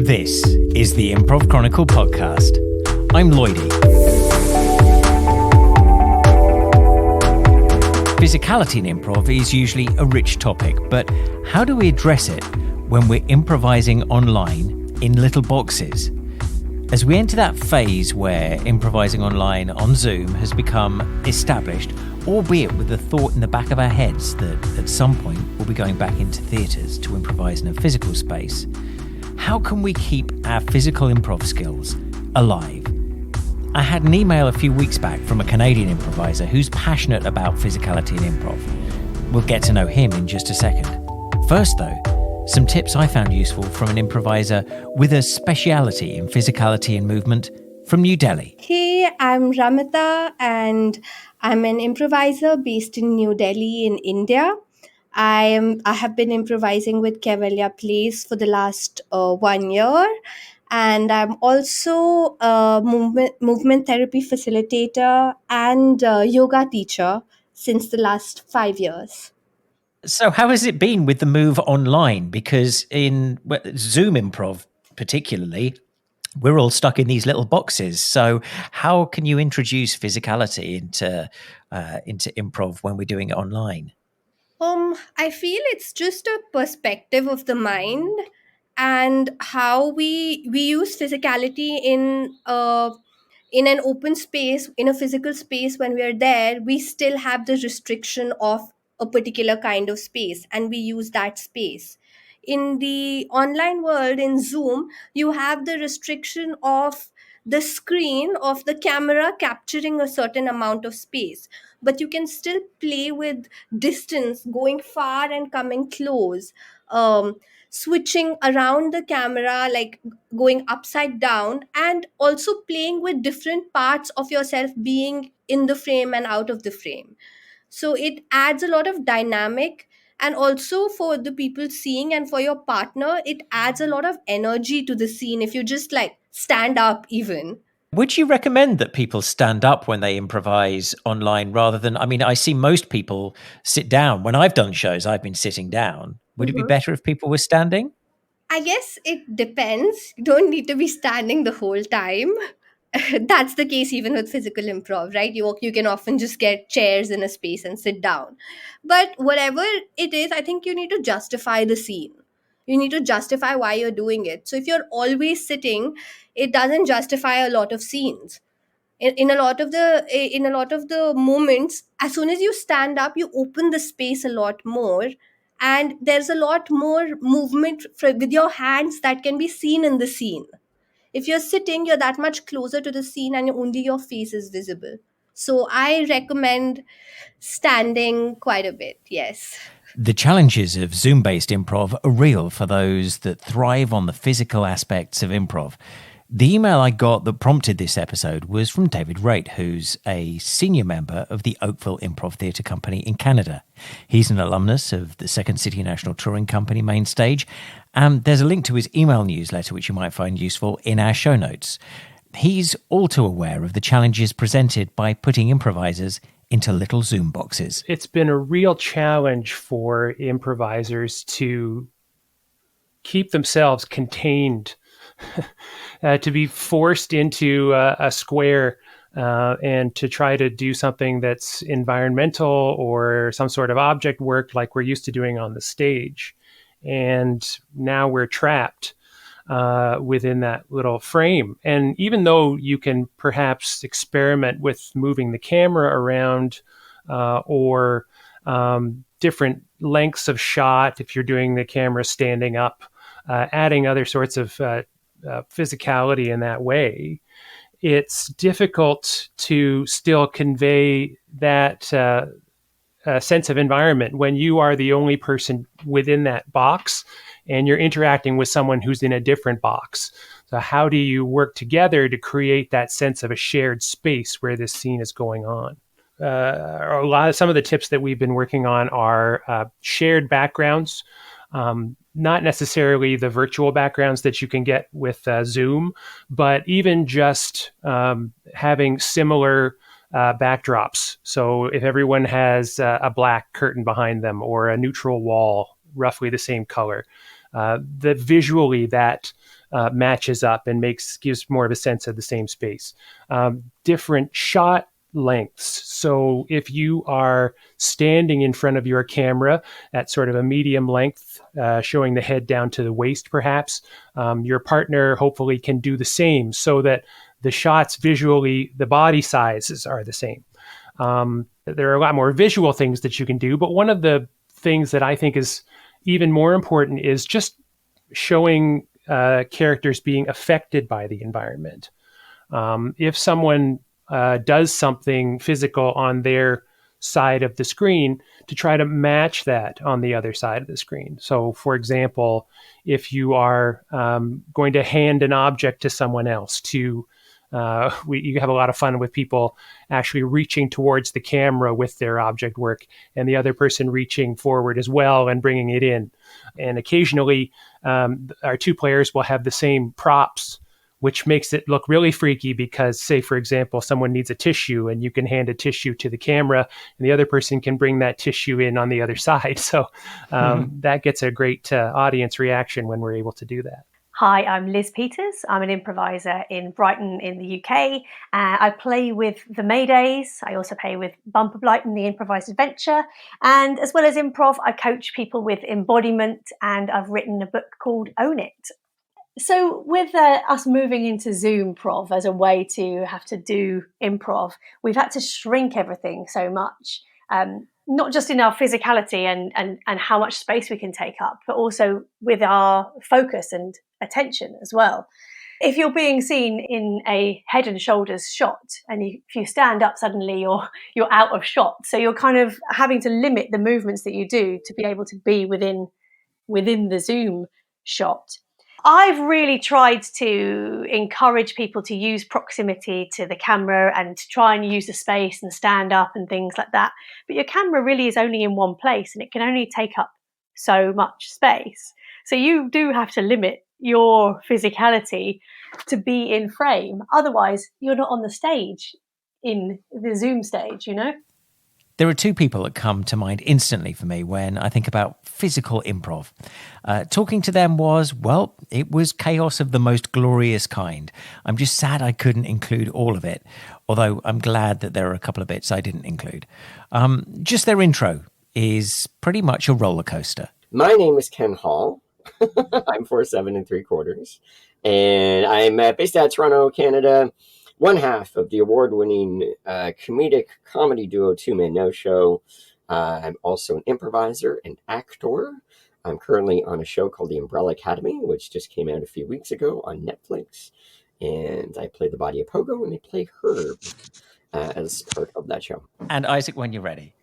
This is the Improv Chronicle podcast. I'm Lloydie. Physicality in improv is usually a rich topic, but how do we address it when we're improvising online in little boxes? As we enter that phase where improvising online on Zoom has become established, albeit with the thought in the back of our heads that at some point we'll be going back into theatres to improvise in a physical space, how can we keep our physical improv skills alive? I had an email a few weeks back from a Canadian improviser who's passionate about physicality in improv. We'll get to know him in just a second. First though, some tips I found useful from an improviser with a speciality in physicality and movement from New Delhi. Hey, I'm Ramita and I'm an improviser based in New Delhi in India. I have been improvising with Kevalia Plays for the last 1 year, and I'm also a movement therapy facilitator and yoga teacher since the last 5 years. So how has it been with the move online? Because in Zoom improv particularly, we're all stuck in these little boxes. So how can you introduce physicality into improv when we're doing it online? I feel it's just a perspective of the mind and how we use physicality in an open space, in a physical space. When we are there, we still have the restriction of a particular kind of space, and we use that space. In the online world, in Zoom, you have the restriction of the screen of the camera capturing a certain amount of space, but you can still play with distance, going far and coming close, switching around the camera, like going upside down, and also playing with different parts of yourself being in the frame and out of the frame. So it adds a lot of dynamic, and also for the people seeing and for your partner, it adds a lot of energy to the scene if you just like stand up even. Would you recommend that people stand up when they improvise online rather than, I see most people sit down. When I've done shows, I've been sitting down. Would it be better if people were standing? I guess it depends. You don't need to be standing the whole time. That's the case even with physical improv, right? You can often just get chairs in a space and sit down. But whatever it is, I think you need to justify the scene. You need to justify why you're doing it. So if you're always sitting, it doesn't justify a lot of scenes. In a lot of the moments, as soon as you stand up, you open the space a lot more, and there's a lot more movement with your hands that can be seen in the scene. If you're sitting, you're that much closer to the scene and only your face is visible. So I recommend standing quite a bit. Yes. The challenges of Zoom-based improv are real for those that thrive on the physical aspects of improv. The email I got that prompted this episode was from David Raitt, who's a senior member of the Oakville Improv Theatre Company in Canada. He's an alumnus of the Second City National Touring Company main stage, and there's a link to his email newsletter which you might find useful in our show notes. He's all too aware of the challenges presented by putting improvisers into little Zoom boxes. It's been a real challenge for improvisers to keep themselves contained, to be forced into a square and to try to do something that's environmental or some sort of object work like we're used to doing on the stage. And now we're trapped within that little frame. And even though you can perhaps experiment with moving the camera around or different lengths of shot, if you're doing the camera standing up, adding other sorts of physicality in that way, it's difficult to still convey that sense of environment when you are the only person within that box and you're interacting with someone who's in a different box. So how do you work together to create that sense of a shared space where this scene is going on? Some of the tips that we've been working on are shared backgrounds, not necessarily the virtual backgrounds that you can get with Zoom, but even just having similar backdrops. So if everyone has a black curtain behind them or a neutral wall, roughly the same color, that visually that matches up and gives more of a sense of the same space. Different shot lengths. So if you are standing in front of your camera at sort of a medium length, showing the head down to the waist, perhaps, your partner hopefully can do the same so that the shots visually, the body sizes are the same. There are a lot more visual things that you can do, but one of the things that I think is even more important is just showing characters being affected by the environment. If someone does something physical on their side of the screen, to try to match that on the other side of the screen. So, for example, if you are going to hand an object to someone else, you have a lot of fun with people actually reaching towards the camera with their object work, and the other person reaching forward as well and bringing it in. And occasionally, our two players will have the same props, which makes it look really freaky because, say, for example, someone needs a tissue and you can hand a tissue to the camera and the other person can bring that tissue in on the other side. So that gets a great audience reaction when we're able to do that. Hi, I'm Liz Peters. I'm an improviser in Brighton in the UK. I play with the Maydays. I also play with Bumper Blight in the Improvised Adventure. And as well as improv, I coach people with embodiment, and I've written a book called Own It. So with us moving into Zoomprov as a way to have to do improv, we've had to shrink everything so much, not just in our physicality and how much space we can take up, but also with our focus and attention as well. If you're being seen in a head and shoulders shot, and if you stand up suddenly, you're out of shot. So you're kind of having to limit the movements that you do to be able to be within the Zoom shot. I've really tried to encourage people to use proximity to the camera and to try and use the space and stand up and things like that. But your camera really is only in one place and it can only take up so much space. So you do have to limit your physicality to be in frame. Otherwise, you're not on the stage, in the Zoom stage, you know? There are two people that come to mind instantly for me when I think about physical improv. Talking to them it was chaos of the most glorious kind. I'm just sad I couldn't include all of it, although I'm glad that there are a couple of bits I didn't include. Just their intro is pretty much a roller coaster. My name is Ken Hall. I'm 4'7 3/4, and I'm based out of Toronto, Canada. One half of the award-winning comedic comedy duo Two Man No Show. I'm also an improviser and actor. I'm currently on a show called The Umbrella Academy, which just came out a few weeks ago on Netflix. And I play the body of Pogo, and I play Herb as part of that show. And Isaac, when you're ready.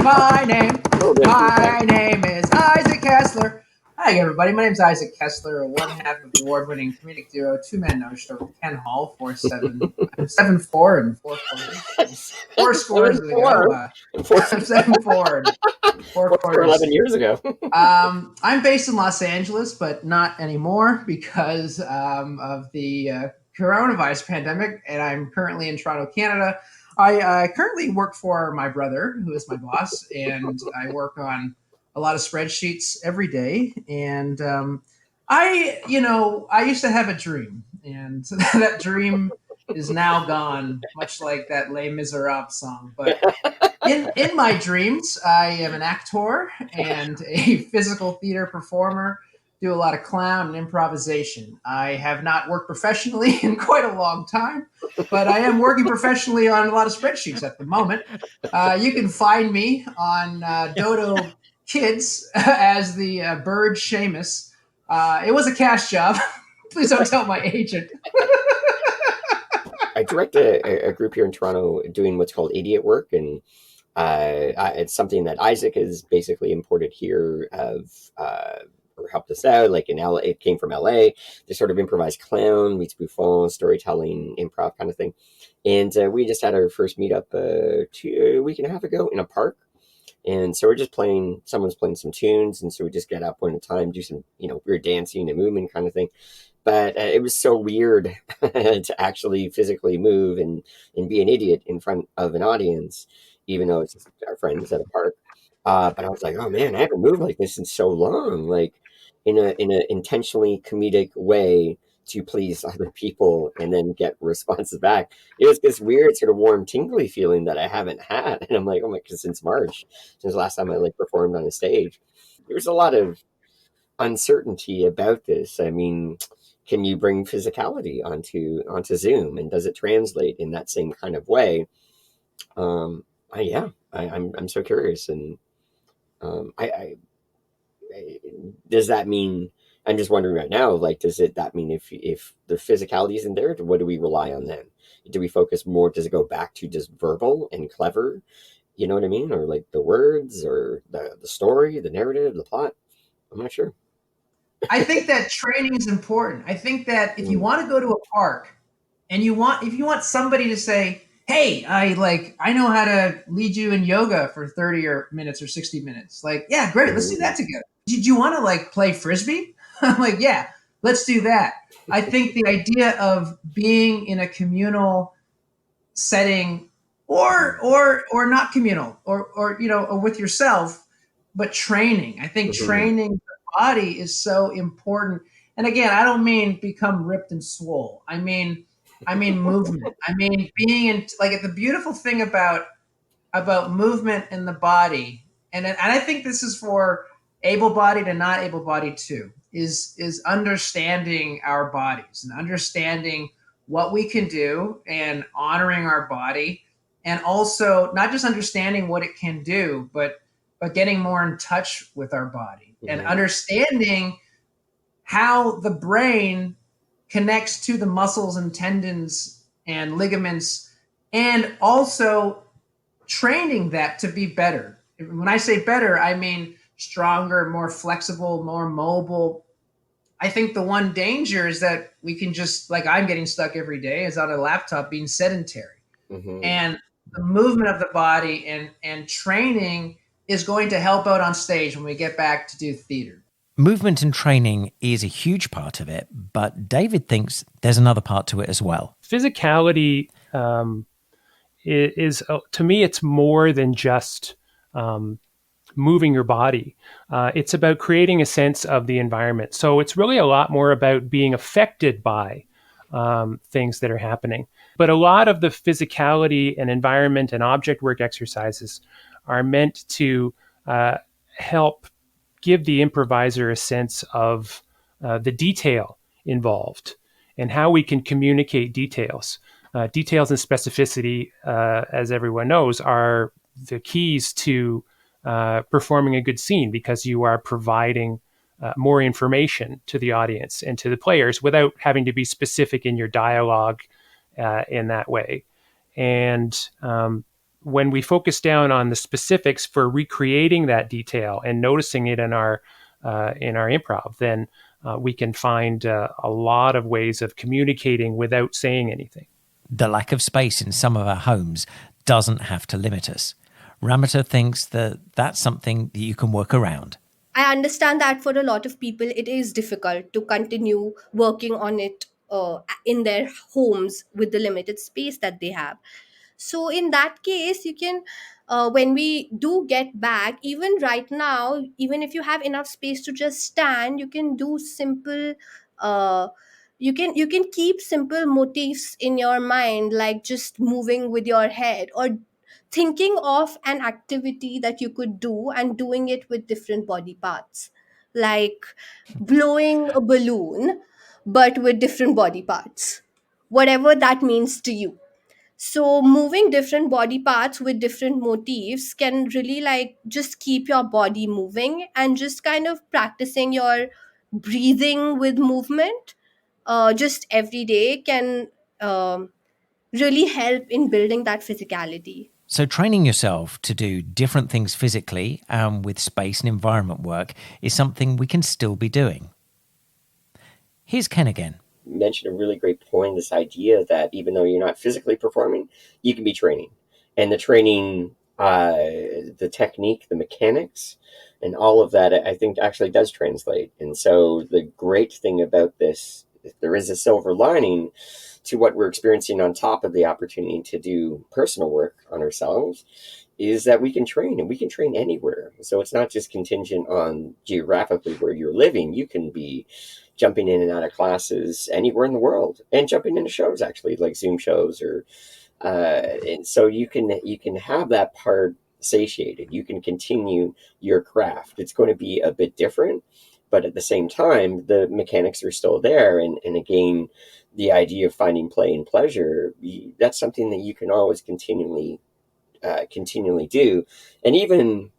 My name is Isaac Kessler. Hi, everybody. My name is Isaac Kessler, one half of the award-winning comedic duo Two Man No Show with Ken Hall, 4'7", 7'4", and 4/4. 4 scores ago. 7'4", and 4/4. 11 years ago. I'm based in Los Angeles, but not anymore because of the coronavirus pandemic, and I'm currently in Toronto, Canada. I currently work for my brother, who is my boss, and I work on a lot of spreadsheets every day. And I used to have a dream, and that dream is now gone, much like that Les Miserables song. But in my dreams, I am an actor and a physical theater performer. Do a lot of clown and improvisation. I have not worked professionally in quite a long time, but I am working professionally on a lot of spreadsheets at the moment. You can find me on Dodo Kids as the bird Seamus. It was a cash job. Please don't tell my agent. I direct a group here in Toronto doing what's called idiot work, and it's something that Isaac has basically imported here or helped us out. Like in LA, it came from LA. The sort of improvised clown meets Buffon, storytelling, improv kind of thing. And we just had our first meetup a week and a half ago in a park. And so we're just playing, someone's playing some tunes. And so we just get up one at a time, do some, weird dancing and movement kind of thing. But it was so weird to actually physically move and be an idiot in front of an audience, even though it's just our friends at a park. But I was like, oh man, I haven't moved like this in so long, like in a intentionally comedic way to please other people and then get responses back. It was this weird sort of warm, tingly feeling that I haven't had, and I'm like, oh my, because since March, since the last time I like performed on a stage, there's a lot of uncertainty about this. I mean, can you bring physicality onto Zoom, and does it translate in that same kind of way? Yeah, I'm so curious, and I does that mean? I'm just wondering right now, like, that mean if the physicality isn't there, what do we rely on then? Do we focus more? Does it go back to just verbal and clever? You know what I mean? Or like the words, or the story, the narrative, the plot? I'm not sure. I think that training is important. I think that if you Mm. want to go to a park and if you want somebody to say, "Hey, I know how to lead you in yoga for 30 or minutes or 60 minutes." Like, yeah, great. Let's do Mhm. that together. Did you want to like play frisbee? I'm like, yeah, let's do that. I think the idea of being in a communal setting, or not communal, or with yourself, but training. I think Mhm. training the body is so important. And again, I don't mean become ripped and swole. I mean movement. I mean being in, like, the beautiful thing about movement in the body, and I think this is for able-bodied and not able-bodied too, is understanding our bodies and understanding what we can do and honoring our body, and also not just understanding what it can do, but getting more in touch with our body and Mhm. understanding how the brain connects to the muscles and tendons and ligaments, and also training that to be better. When I say better, I mean stronger, more flexible, more mobile. I think the one danger is that we can just, like I'm getting stuck every day, is on a laptop being sedentary. Mhm. And the movement of the body and training is going to help out on stage when we get back to do theater. Movement and training is a huge part of it, but David thinks there's another part to it as well. Physicality is to me, it's more than just moving your body. It's about creating a sense of the environment. So it's really a lot more about being affected by things that are happening. But a lot of the physicality and environment and object work exercises are meant to help give the improviser a sense of the detail involved and how we can communicate details. Details and specificity, as everyone knows, are the keys to performing a good scene, because you are providing more information to the audience and to the players without having to be specific in your dialogue in that way. And when we focus down on the specifics for recreating that detail and noticing it in our improv, then we can find a lot of ways of communicating without saying anything. The lack of space in some of our homes doesn't have to limit us. Ramata thinks that that's something that you can work around. I understand that for a lot of people, it is difficult to continue working on it in their homes with the limited space that they have. So, in that case, you can, when we do get back, even right now, even if you have enough space to just stand, you can do simple. You can keep simple motifs in your mind, like just moving with your head, or thinking of an activity that you could do and doing it with different body parts, like blowing a balloon but with different body parts, whatever that means to you. So moving different body parts with different motifs can really, like, just keep your body moving, and just kind of practicing your breathing with movement just every day can um, really help in building that physicality. So, training yourself to do different things physically and with space and environment work is something we can still be doing. Here's Ken again. Mentioned a really great point, this idea that even though you're not physically performing, you can be training. And the training, the technique, the mechanics, and all of that, I think actually does translate. And so the great thing about this, if there is a silver lining to what we're experiencing on top of the opportunity to do personal work on ourselves, is that we can train, and we can train anywhere. So it's not just contingent on geographically where you're living. You can be jumping in and out of classes anywhere in the world, and jumping into shows, actually, like Zoom shows, or and so you can have that part satiated. You can continue your craft. It's going to be a bit different, but at the same time, the mechanics are still there. And again, the idea of finding play and pleasure, that's something that you can always continually do. And even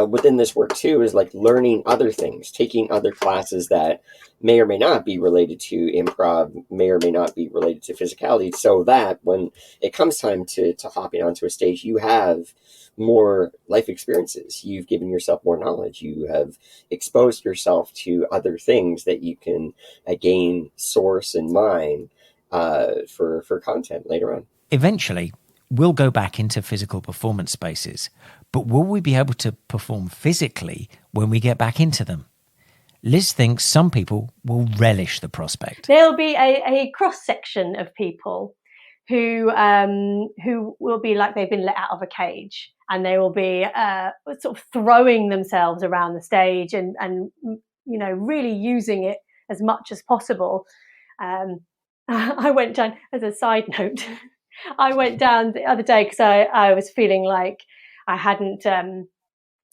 within this work too is like learning other things, taking other classes that may or may not be related to improv, may or may not be related to physicality, so that when it comes time to hopping onto a stage, you have more life experiences, you've given yourself more knowledge, you have exposed yourself to other things that you can again source and mine for content later on. Eventually, we'll go back into physical performance spaces, but will we be able to perform physically when we get back into them? Liz thinks some people will relish the prospect. There'll be a cross-section of people who will be like they've been let out of a cage, and they will be sort of throwing themselves around the stage and really using it as much as possible. I went down, as a side note, I went down the other day because I was feeling like I hadn't,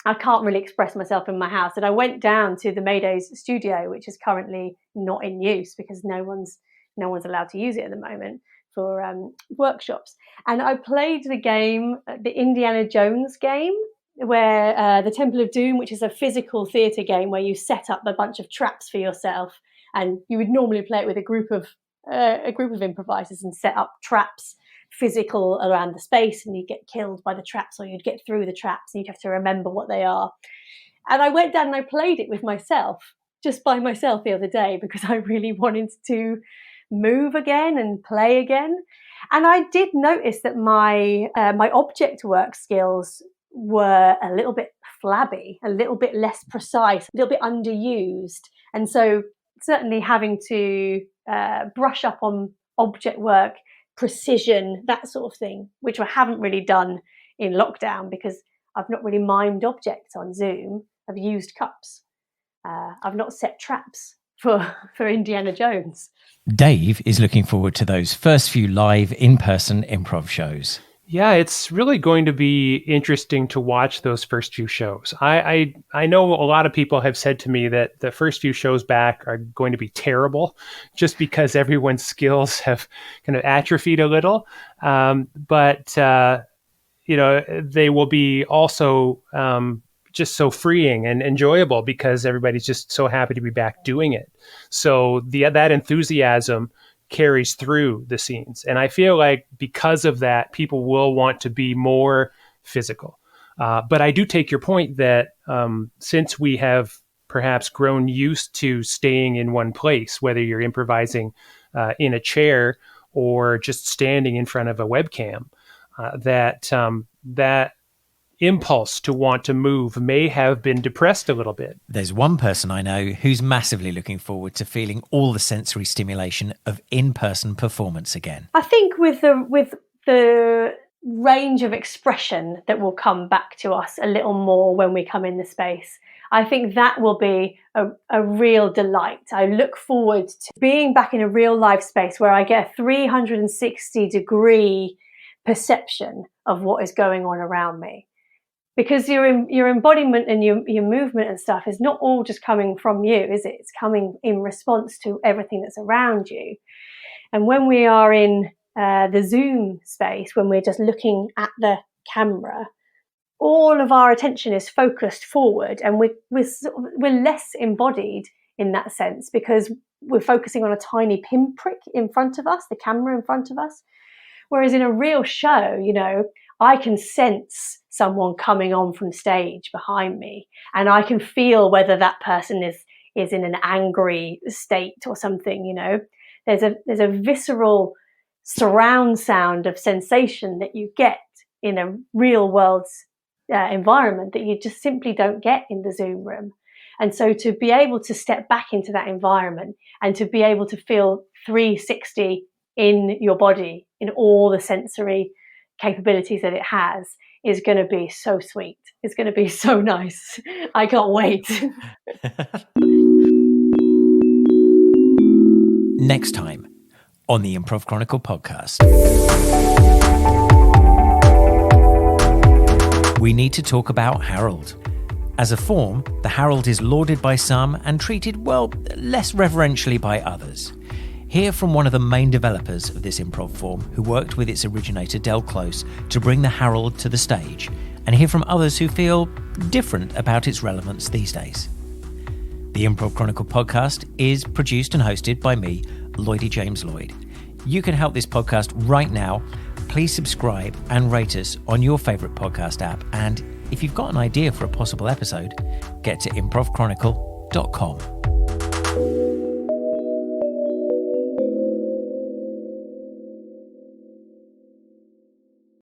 I can't really express myself in my house. And I went down to the Mayday's studio, which is currently not in use because no one's allowed to use it at the moment for workshops. And I played the game, the Indiana Jones game, where the Temple of Doom, which is a physical theatre game where you set up a bunch of traps for yourself. And you would normally play it with a group of improvisers and set up traps physical around the space, and you'd get killed by the traps or you'd get through the traps and you'd have to remember what they are. And I went down and I played it with myself, just by myself the other day, because I really wanted to move again and play again. And I did notice that my object work skills were a little bit flabby, a little bit less precise, a little bit underused. And so certainly having to brush up on object work, precision, that sort of thing, which I haven't really done in lockdown because I've not really mimed objects on Zoom. I've used cups. I've not set traps for Indiana Jones. Dave is looking forward to those first few live in-person improv shows. Yeah, it's really going to be interesting to watch those first few shows. I know a lot of people have said to me that the first few shows back are going to be terrible just because everyone's skills have kind of atrophied a little. But they will be also just so freeing and enjoyable because everybody's just so happy to be back doing it. So that enthusiasm carries through the scenes. And I feel like because of that, people will want to be more physical. But I do take your point that since we have perhaps grown used to staying in one place, whether you're improvising in a chair or just standing in front of a webcam, that impulse to want to move may have been depressed a little bit. There's one person I know who's massively looking forward to feeling all the sensory stimulation of in-person performance again. I think with the range of expression that will come back to us a little more when we come in the space, I think that will be a real delight. I look forward to being back in a real live space where I get a 360-degree perception of what is going on around me. Because your embodiment and your movement and stuff is not all just coming from you, is it? It's coming in response to everything that's around you. And when we are in the Zoom space, when we're just looking at the camera, all of our attention is focused forward, and we're less embodied in that sense because we're focusing on a tiny pinprick in front of us, the camera in front of us. Whereas in a real show, I can sense someone coming on from stage behind me, and I can feel whether that person is in an angry state or something. There's a visceral surround sound of sensation that you get in a real world environment that you just simply don't get in the Zoom room. And so to be able to step back into that environment and to be able to feel 360 in your body, in all the sensory capabilities that it has, is going to be so sweet. It's going to be so nice. I can't wait. Next time on the Improv Chronicle podcast. We need to talk about Harold. As a form, the Harold is lauded by some and treated, well, less reverentially by others. Hear from one of the main developers of this improv form who worked with its originator Del Close to bring the Harold to the stage, and hear from others who feel different about its relevance these days. The Improv Chronicle podcast is produced and hosted by me, Lloydie James Lloyd. You can help this podcast right now. Please subscribe and rate us on your favourite podcast app. And if you've got an idea for a possible episode, get to improvchronicle.com.